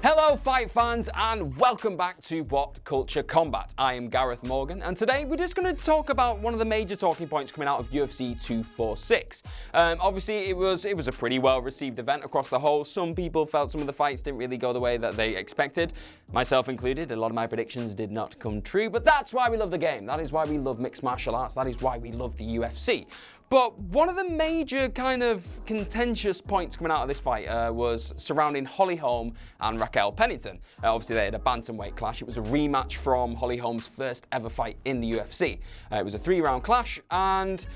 Hello fight fans and welcome back to What Culture Combat. I am Gareth Morgan and today we're just going to talk about one of the major talking points coming out of UFC 246. Obviously it was a pretty well received event across the whole. Some people felt some of the fights didn't really go the way that they expected, myself included. A lot of my predictions did not come true, but that's why we love the game. That is why we love mixed martial arts. That is why we love the UFC. But one of the major kind of contentious points coming out of this fight was surrounding Holly Holm and Raquel Pennington. Obviously they had a bantamweight clash. It was a rematch from Holly Holm's first ever fight in the UFC. It was a 3-round clash and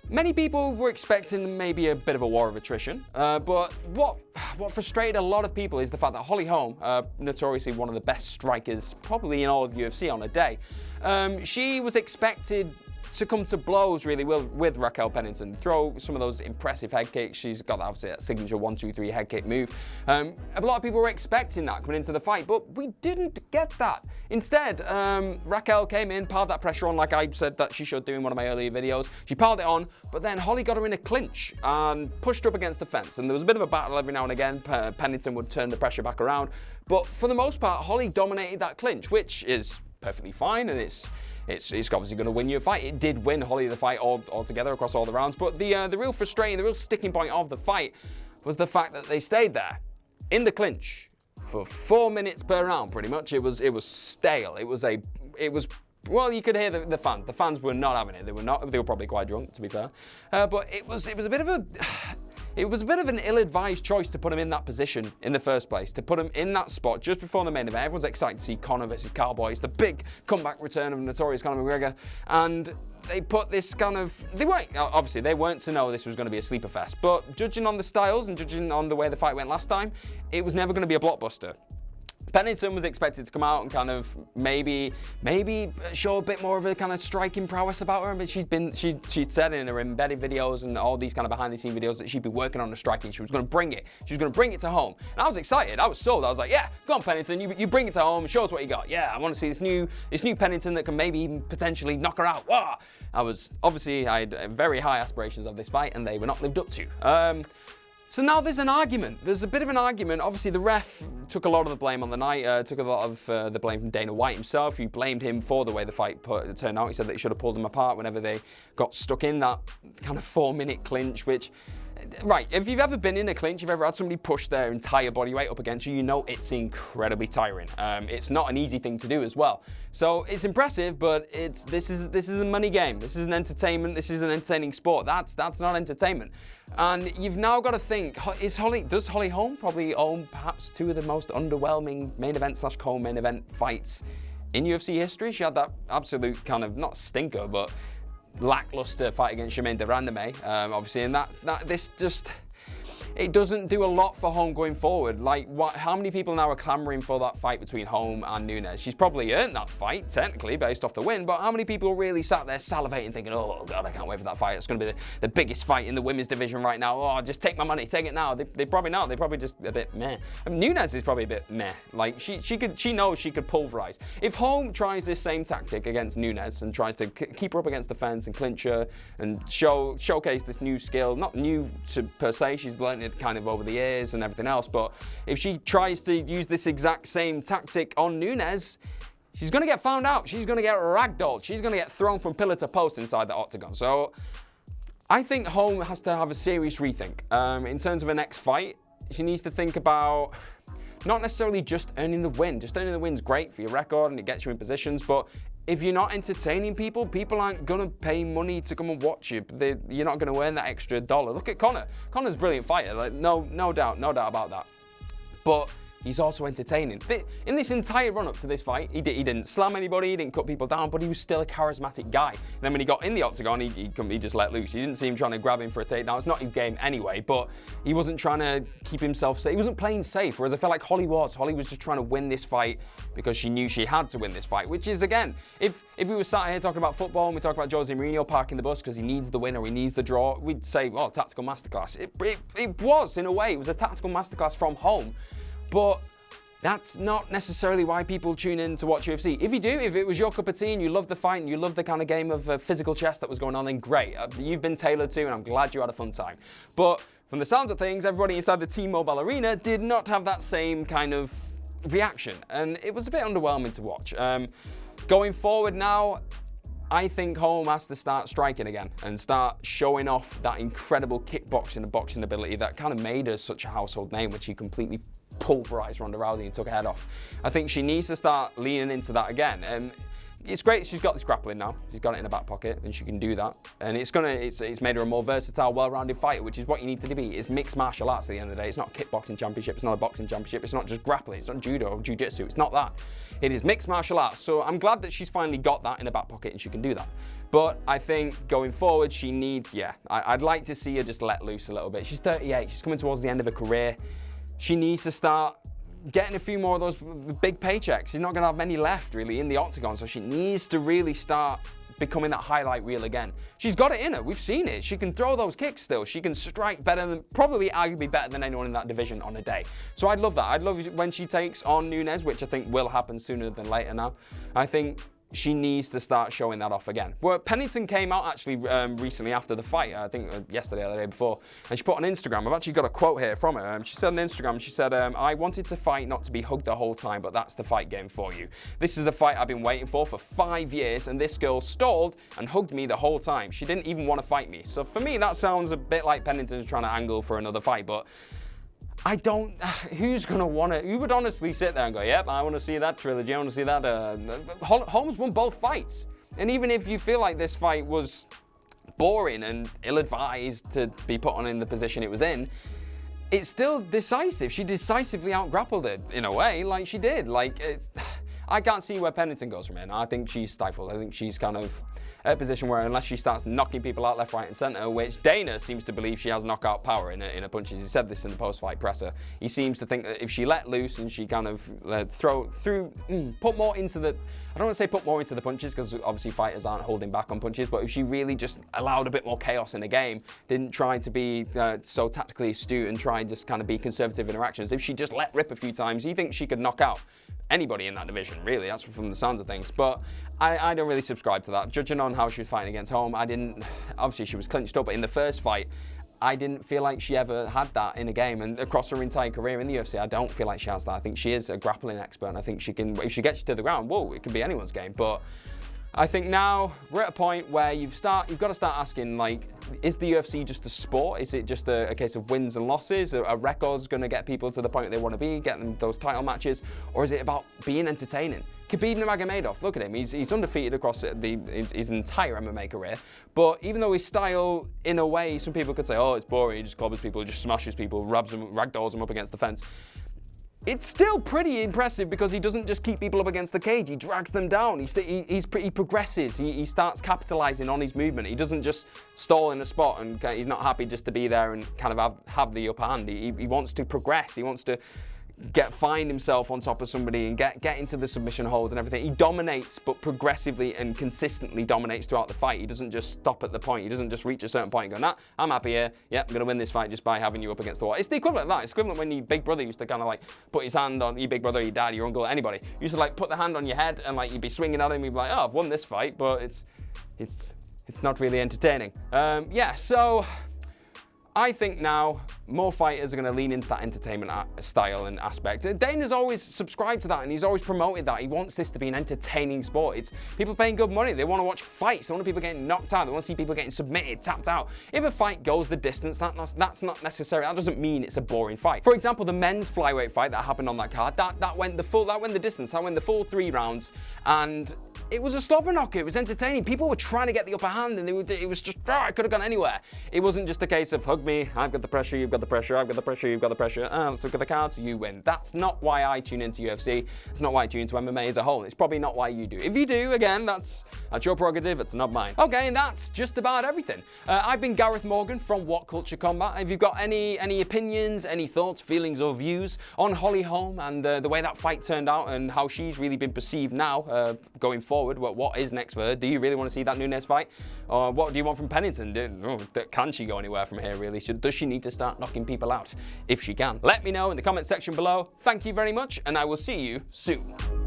many people were expecting maybe a bit of a war of attrition. But what frustrated a lot of people is the fact that Holly Holm, notoriously one of the best strikers probably in all of UFC on a day, she was expected to come to blows really with Raquel Pennington, throw some of those impressive head kicks. She's got obviously that signature 1-2-3 head kick move. A lot of people were expecting that coming into the fight, but we didn't get that. Instead, Raquel came in, piled that pressure on like I said that she should do in one of my earlier videos. She piled it on, but then Holly got her in a clinch and pushed her up against the fence. And there was a bit of a battle every now and again. Pennington would turn the pressure back around, but for the most part, Holly dominated that clinch, which is perfectly fine, and it's obviously going to win you a fight. It did win Holly the fight altogether across all the rounds, but the real frustrating, the real sticking point of the fight was the fact that they stayed there in the clinch for 4 minutes per round, pretty much. It was stale. It was well, you could hear the fans. The fans were not having it. They were probably quite drunk, to be fair. But it was a bit of a. It was a bit of an ill-advised choice to put him in that position in the first place, to put him in that spot just before the main event. Everyone's excited to see Conor versus Cowboy. It's the big comeback return of notorious Conor McGregor. And they put this kind of... they weren't to know this was going to be a sleeper fest. But judging on the styles and judging on the way the fight went last time, it was never going to be a blockbuster. Pennington was expected to come out and kind of maybe show a bit more of a kind of striking prowess about her, but she'd said in her embedded videos and all these kind of behind the scenes videos that she'd be working on the striking. She was going to bring it. She was going to bring it to home. And I was excited. I was sold. I was like, yeah, go on Pennington, you bring it to home, show us what you got. Yeah, I want to see this new Pennington that can maybe even potentially knock her out. Wah! I had very high aspirations of this fight and they were not lived up to. So now there's an argument. There's a bit of an argument. Obviously, the ref took a lot of the blame on the night, took a lot of the blame from Dana White himself. He blamed him for the way the fight turned out. He said that he should have pulled them apart whenever they got stuck in that kind of 4-minute clinch, which... right, if you've ever been in a clinch, you've ever had somebody push their entire body weight up against you, you know it's incredibly tiring. It's not an easy thing to do as well. So it's impressive, but this is a money game. This is an entertainment. This is an entertaining sport. That's not entertainment. And you've now got to think: does Holly Holm probably own perhaps two of the most underwhelming main event / co-main event fights in UFC history? She had that absolute kind of not stinker, but lackluster fight against Germaine de Randamie, obviously, and this just, it doesn't do a lot for Holm going forward. Like, how many people now are clamoring for that fight between Holm and Nunes? She's probably earned that fight, technically, based off the win, but how many people really sat there salivating, thinking, oh God, I can't wait for that fight. It's going to be the biggest fight in the women's division right now. Oh, just take my money, take it now. They probably not. They're probably just a bit meh. I mean, Nunes is probably a bit meh. Like, she knows she could pulverize. If Holm tries this same tactic against Nunes and tries to keep her up against the fence and clinch her and showcase this new skill, not new per se, she's learned it kind of over the years and everything else, but if she tries to use this exact same tactic on Nunes, she's going to get found out. She's going to get ragdolled. She's going to get thrown from pillar to post inside the octagon. So I think Holm has to have a serious rethink. In terms of her next fight, she needs to think about not necessarily just earning the win. Just earning the win's great for your record and it gets you in positions, but if you're not entertaining people, people aren't going to pay money to come and watch you. You're not going to earn that extra dollar. Look at Conor. Conor's a brilliant fighter. Like, no doubt about that. But he's also entertaining. In this entire run-up to this fight, he didn't slam anybody, he didn't cut people down, but he was still a charismatic guy. And then when he got in the octagon, he just let loose. You didn't see him trying to grab him for a takedown. It's not his game anyway, but he wasn't trying to keep himself safe. He wasn't playing safe, whereas I felt like Holly was. Holly was just trying to win this fight because she knew she had to win this fight, which is, again, if we were sat here talking about football and we talk about Jose Mourinho parking the bus because he needs the win or he needs the draw, we'd say, well, tactical masterclass. It was, in a way. It was a tactical masterclass from Holm. But that's not necessarily why people tune in to watch UFC. If you do, if it was your cup of tea and you love the fight and you love the kind of game of physical chess that was going on, then great. You've been tailored to, and I'm glad you had a fun time. But from the sounds of things, everybody inside the T-Mobile Arena did not have that same kind of reaction, and it was a bit underwhelming to watch. Going forward now, I think Holm has to start striking again and start showing off that incredible kickboxing and boxing ability that kind of made her such a household name when she completely pulverized Ronda Rousey and took her head off. I think she needs to start leaning into that again. And it's great she's got this grappling now. She's got it in her back pocket and she can do that. And it's made her a more versatile, well-rounded fighter, which is what you need to be. It's mixed martial arts at the end of the day. It's not a kickboxing championship. It's not a boxing championship. It's not just grappling. It's not judo or jiu-jitsu. It's not that. It is mixed martial arts. So I'm glad that she's finally got that in her back pocket and she can do that. But I think going forward, she needs, I'd like to see her just let loose a little bit. She's 38. She's coming towards the end of her career. She needs to start getting a few more of those big paychecks. She's not going to have many left, really, in the octagon, so she needs to really start becoming that highlight reel again. She's got it in her. We've seen it. She can throw those kicks still. She can strike better than, probably arguably better than anyone in that division on a day. So I'd love that. I'd love when she takes on Nunes, which I think will happen sooner than later now. I think she needs to start showing that off again. Well, Pennington came out actually recently after the fight, I think yesterday or the day before, and she put on Instagram, I've actually got a quote here from her. She said on Instagram, she said, I wanted to fight, not to be hugged the whole time, but that's the fight game for you. This is a fight I've been waiting for 5 years, and this girl stalled and hugged me the whole time. She didn't even want to fight me. So for me, that sounds a bit like Pennington's trying to angle for another fight, but I don't, who would honestly sit there and go, yep, I want to see that trilogy, I want to see that. Holmes won both fights. And even if you feel like this fight was boring and ill-advised to be put on in the position it was in, it's still decisive. She decisively out-grappled it, in a way, like she did. I can't see where Pennington goes from here. I think she's stifled. I think she's kind of at a position where unless she starts knocking people out left, right and centre, which Dana seems to believe she has knockout power in her punches. He said this in the post-fight presser. He seems to think that if she let loose and she kind of put more into the, I don't want to say put more into the punches because obviously fighters aren't holding back on punches, but if she really just allowed a bit more chaos in the game, didn't try to be so tactically astute and try and just kind of be conservative in her actions, if she just let rip a few times, he thinks she could knock out anybody in that division, really. That's from the sounds of things. But I don't really subscribe to that. Judging on how she was fighting against Holm, obviously she was clinched up, but in the first fight, I didn't feel like she ever had that in a game. And across her entire career in the UFC, I don't feel like she has that. I think she is a grappling expert, and I think she can, if she gets you to the ground, whoa, it can be anyone's game. But I think now we're at a point where you've got to start asking, like, is the UFC just a sport? Is it just a case of wins and losses? Are records going to get people to the point they want to be, get them those title matches? Or is it about being entertaining? Khabib Nurmagomedov, look at him. He's undefeated across his entire MMA career. But even though his style, in a way, some people could say, oh, it's boring, he just clobbers people, he just smashes people, ragdolls them up against the fence. It's still pretty impressive because he doesn't just keep people up against the cage, he drags them down, he progresses, he starts capitalizing on his movement. He doesn't just stall in a spot and he's not happy just to be there and kind of have the upper hand. He wants to progress, he wants to find himself on top of somebody and get into the submission holds and everything. He dominates, but progressively and consistently dominates throughout the fight. He doesn't just stop at the point. He doesn't just reach a certain point and go, nah, I'm happy here. Yep, I'm going to win this fight just by having you up against the wall. It's the equivalent of that. It's equivalent when your big brother used to kind of like put his hand on your big brother, your dad, your uncle, anybody. He used to like put the hand on your head and like you'd be swinging at him. You'd be like, oh, I've won this fight, but it's not really entertaining. So I think now more fighters are going to lean into that entertainment style and aspect. Dana's always subscribed to that and he's always promoted that. He wants this to be an entertaining sport. It's people paying good money. They want to watch fights. They want people getting knocked out. They want to see people getting submitted, tapped out. If a fight goes the distance, that's not necessary. That doesn't mean it's a boring fight. For example, the men's flyweight fight that happened on that card, that went the distance. That went the full 3 rounds, and it was a slobber knocker. It was entertaining. People were trying to get the upper hand, and it was just, it could have gone anywhere. It wasn't just a case of hug me, I've got the pressure, you've got the pressure, I've got the pressure, you've got the pressure, let's look at the cards, you win. That's not why I tune into UFC. It's not why I tune into MMA as a whole. It's probably not why you do. If you do, again, that's your prerogative, it's not mine. Okay, and that's just about everything. I've been Gareth Morgan from What Culture Combat. If you've got any opinions, any thoughts, feelings, or views on Holly Holm and the way that fight turned out and how she's really been perceived now going forward, what is next for her? Do you really want to see that Nunes fight? Or what do you want from Pennington? Can she go anywhere from here, really? Does she need to start knocking people out? If she can. Let me know in the comment section below. Thank you very much, and I will see you soon.